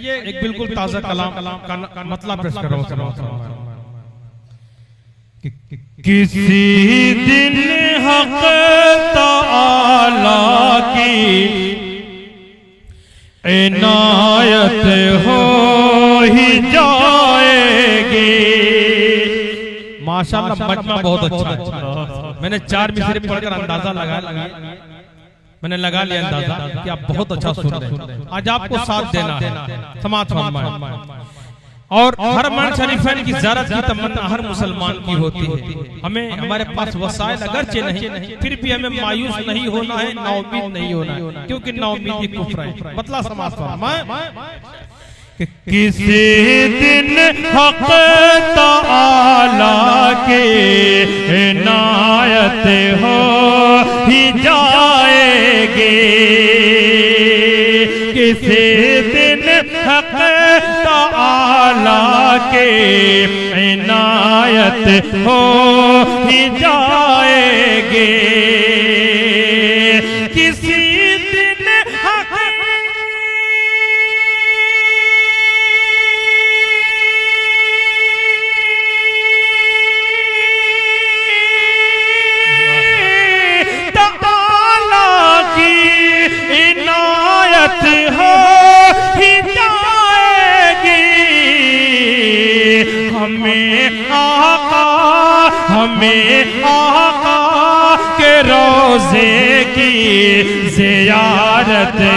एक बिल्कुल ताजा कलाम का मतलब पेश कर रहा हूँ। किसी दिन हक ताला की इनायत हो ही जाएगी। माशाअल्लाह मजमा बहुत अच्छा है। मैंने 4 मिसरे पढ़कर अंदाजा लगा लिया अंदाजा कि आप बहुत अच्छा सुन रहे हैं। आज आपको साथ देना है, समाज फरमाएं। और हरमैन शरीफैन की ज़ियारत की तमन्ना हर मुसलमान की होती है। हमें हमारे पास वसाइल अगरचे नहीं, फिर भी हमें मायूस नहीं होना है, नाउमीद नहीं होना है, क्योंकि नाउमीदी कुफ्र है। मतलब समाज फरमाएं किसी दिन हक ताला के इनायत हो ही जाएगी। किसी दिन हक ताला के इनायत हो ही जाएगी। किसी दिन हक हमें आका के रोज़े की ज़ियारत हो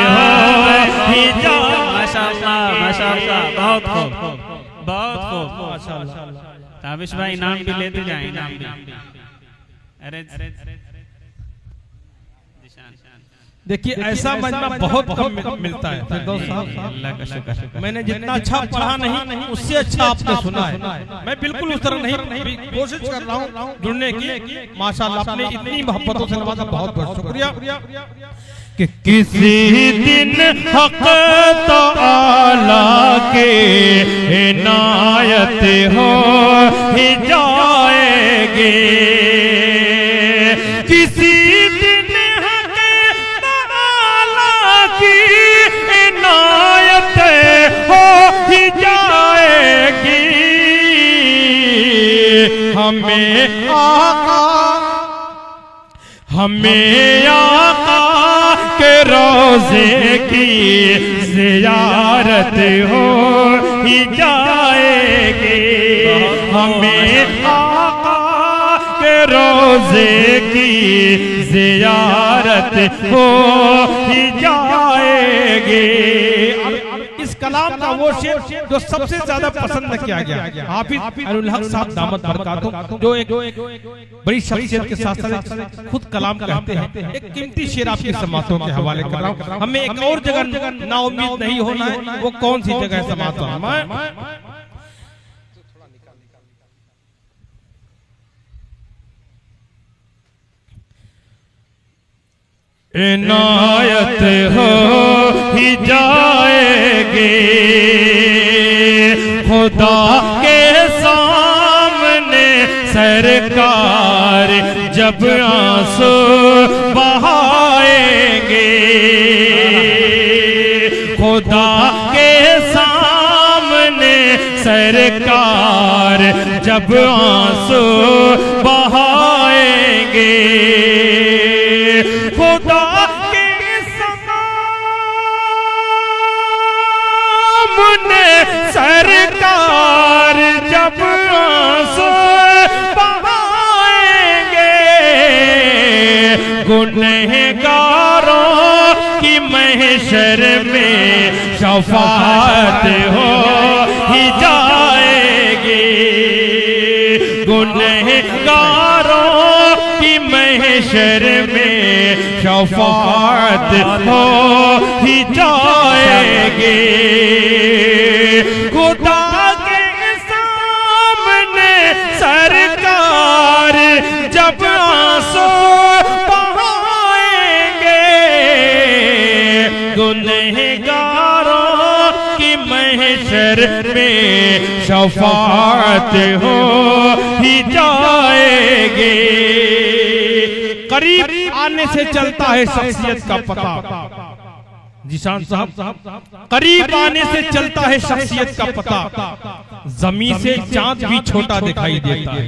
ही जा। माशाअल्लाह माशाअल्लाह, बहुत खूब बहुत खूब माशाअल्लाह। ताबिश भाई इनाम भी लेते जाएं, इनाम भी। अरे देखिए ऐसा मजमा बहुत कम मिलता है। अल्लाह का शुक्र। मैंने जितना अच्छा पढ़ा नहीं उससे अच्छा आपने सुना है। मैं बिल्कुल उस तरह नहीं कोशिश कर रहा हूँ जुड़ने की। माशाअल्लाह आपने इतनी मोहब्बतों से नवाजा, बहुत बहुत शुक्रिया। कि किसी दिन हक ताला के इनायत हो ही जाएगी। किसी दिन हक ताला की इनायत हो ही जाएगी। हमें आका के रोज़े की ज़ियारत हो ही जाएगी। हमें आका के रोज़े की ज़ियारत हो ही जाएगी। इस कलाम का वो शेर जो सबसे ज्यादा पसंद किया गया, हाफिज अरुल हक साहब दामत बरकातुहू, जो एक बड़ी शख्सियत के साथ साथ खुद कलाम कहते हैं। एक कीमती शेर आपकी समातों के हवाले कर रहा हूँ। हमें एक और जगह नाउम्मीद नहीं होना है। वो कौन सी जगह है समातों में? इनायत हो ही जाएगी। खुदा के सामने सरकार जब आंसू बहाएंगे। खुदा के सामने सरकार जब आंसू बहाएंगे। खुदा के सामने सरकार जब आंसू बहाएंगे। गुनहगारों की महशर में शफाअत हो ही जाएगी। गुनहगारों की महशर में शफाअत हो ही जाएगी। खुदा के सामने सरकार जब आंसू बहाएंगे। गुनहगारों की महशर में शफाअत हो ही जाएगी। करीब आने से चलता है शख्सियत का पता। जीशान साहब, करीब आने से चलता है शख्सियत का पता, जमीन से चांद भी छोटा दिखाई देता है।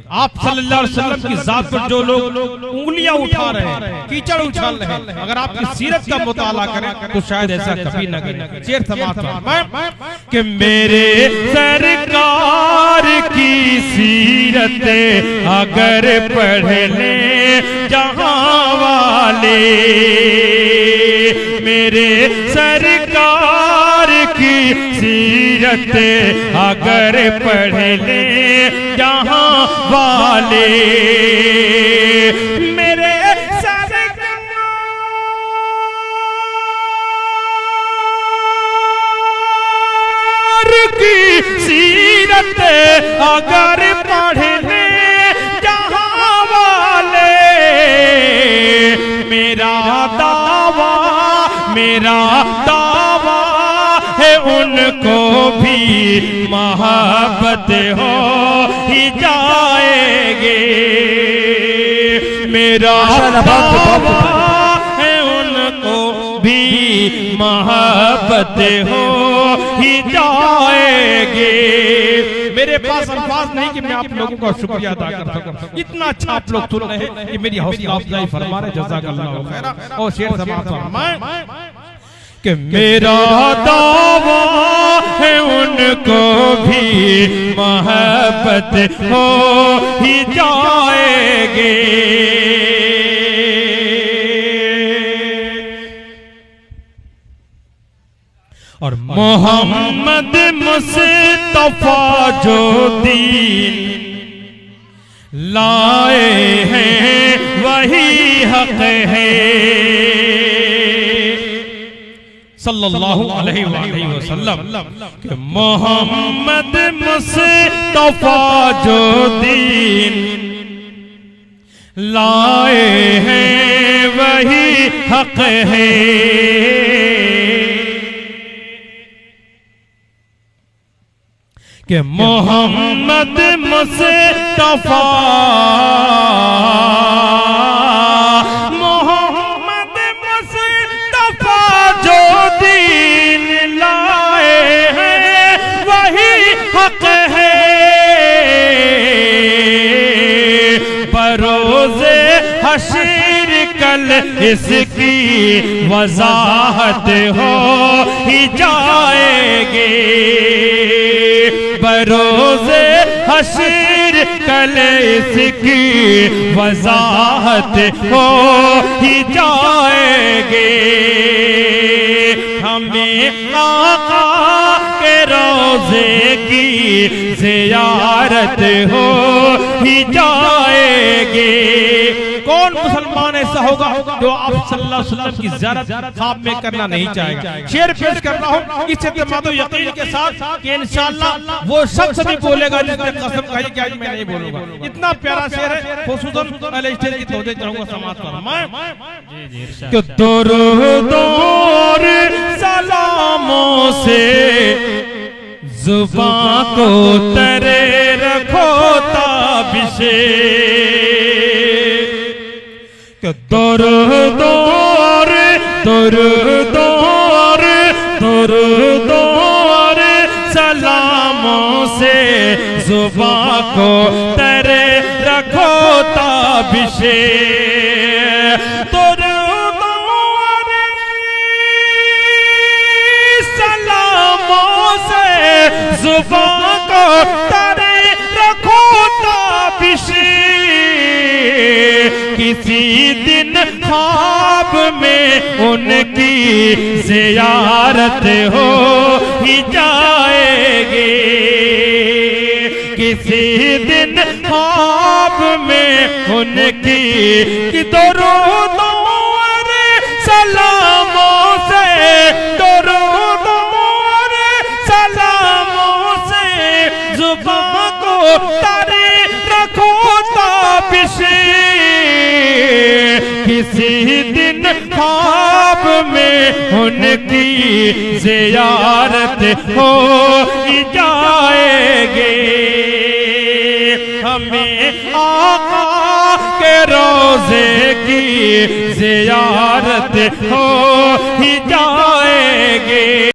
आप सल्लल्लाहु अलैहि वसल्लम की जात पर जो लोग उंगलियां उठा रहे हैं, कीचड़ उछाल रहे हैं, अगर आपकी सीरत का मुताला करें तो शायद ऐसा कभी न करें। शेर समाप्त कि मेरे सरकार की सीरत अगर पढ़ ले जहां वाले, मेरे सरकार की सीरत अगर पढ़ ले जहां वाले, मेरे सरकार की सीरत अगर पढ़ ले जहां वाले, मेरा दावा है उनको भी मोहब्बत हो ही जाएगे, मेरा दावा है उनको भी मोहब्बत हो ही जाएगे। मेरे पास अल्फाज नहीं कि मैं आप लोगों का शुक्रिया अदा कर सकूं, इतना अच्छा आप लोग सुन रहे हैं कि मेरी हौसला अफजाई फरमा रहे, जज़ाकल्लाहु खैरा। और शेर समाप्त फरमाएं कि मेरा दावा है उनको भी मोहब्बत हो ही जाएगे, और मोहम्मद मुस्तफा जो दीन लाए हैं वही हक है, सल्लल्लाहु अलैहि वसल्लम कि मोहम्मद मुस्तफा जो दीन लाए हैं वही हक है, कि मोहम्मद मुस्तफा जो दीन लाए हैं वही हक है, बरोज़े हश्र कल इसकी वज़ाहत हो ही जाएगी, बरोज़े हश्र कल इसकी वज़ाहत हो ही जाएगी। हमें आका के रोज़े की ज़ियारत हो ही जाएगी। कौन मुसलमान ऐसा होगा जो आप सल्लल्लाहु अलैहि वसल्लम की ज़ियारत ख्वाब में करना नहीं चाहेगा। शेर पेश कर रहा हूँ इस एतमाद यकीन के साथ कि इंशाअल्लाह वो शख्स भी बोलेगा जिसने कसम खाई कि आज मैं नहीं बोलूंगा। इतना प्यारा शेर है, खुसूसन पहले स्टेज की तोड़े चाहूंगा समाज पर मैं कि दुरूद और सलामों से जुबां को तरे रखो ताबिशे, दुरूद और सलामों से जुबां को तरे रखो ताबिशे, दुरूद और सलामों से जुबां को तरे रखो ताबिशे, किसी दिन ख्वाब में उनकी ज़ियारत हो ही जाएगी, किसी दिन ख्वाब में उनकी दुरूद और सलामों से, दुरूद और सलामों से जुबां को तारे रखो ताबिशे, किसी दिन ख्वाब में उनकी ज़ियारत हो ही जाएगी। हमें आका के रोज़े की ज़ियारत हो ही जा